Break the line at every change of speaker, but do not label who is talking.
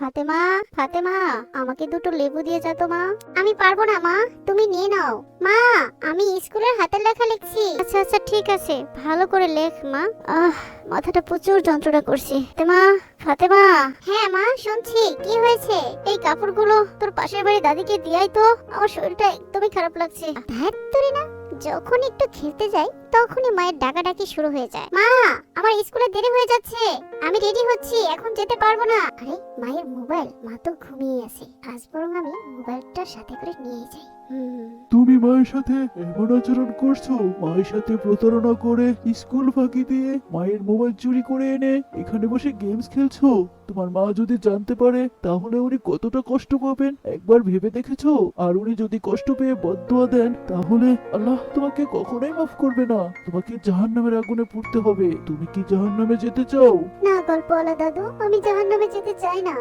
ফাতেমা, ফাতেমা, আমাকে দুটো লেবু দিয়ে যা তো মা। আমি পারবো না মা, তুমি নিয়ে নাও। মা, আমি স্কুলের হাতের লেখা লিখছি। আচ্ছা আচ্ছা ঠিক আছে, ভালো করে লেখ মা। মাথাটা প্রচুর যন্ত্রণা করছে। ফাতেমা, ফাতেমা। হ্যাঁ মা, শুনছি, কি হয়েছে? এই কাপড়গুলো তোর পাশের বাড়ি দাদিকে দিয়াই তো, আমার শরীরটা একদমই খারাপ লাগছে। ধ্যাত তুরি না, যখন একটু খেলতে যাই তখনই মায়ের ডাকাডাকি শুরু হয়ে যায়। মা, আমার স্কুলে দেরি হয়ে যাচ্ছে, আমি রেডি হচ্ছি, এখন যেতে পারবো না। আরে মায়ের মোবাইল, মা তো ঘুমিয়ে আছে, আজ বরং আমি মোবাইলটা সাথে করে নিয়ে যাই।
তুমি মায়ের সাথে এমন আচরণ করছো? মায়ের সাথে প্রতারণা করে স্কুল ফাঁকি দিয়ে মায়ের মোবাইল চুরি করে এনে এখানে বসে গেমস খেলছো? তোমার মা যদি জানতে পারে তাহলে উনি কতটা কষ্ট পাবেন একবার ভেবে দেখেছো? আর উনি যদি কষ্ট পেয়ে বদদুয়া দেন তাহলে আল্লাহ তোমাকে কখনোই মাফ করবে না। তোমাকে জাহান্নামের আগুনে পুড়তে হবে। তুমি কি জাহান্নামে যেতে চাও?
না গল্পওয়ালা দাদু, আমি জাহান্নামে যেতে চাই না।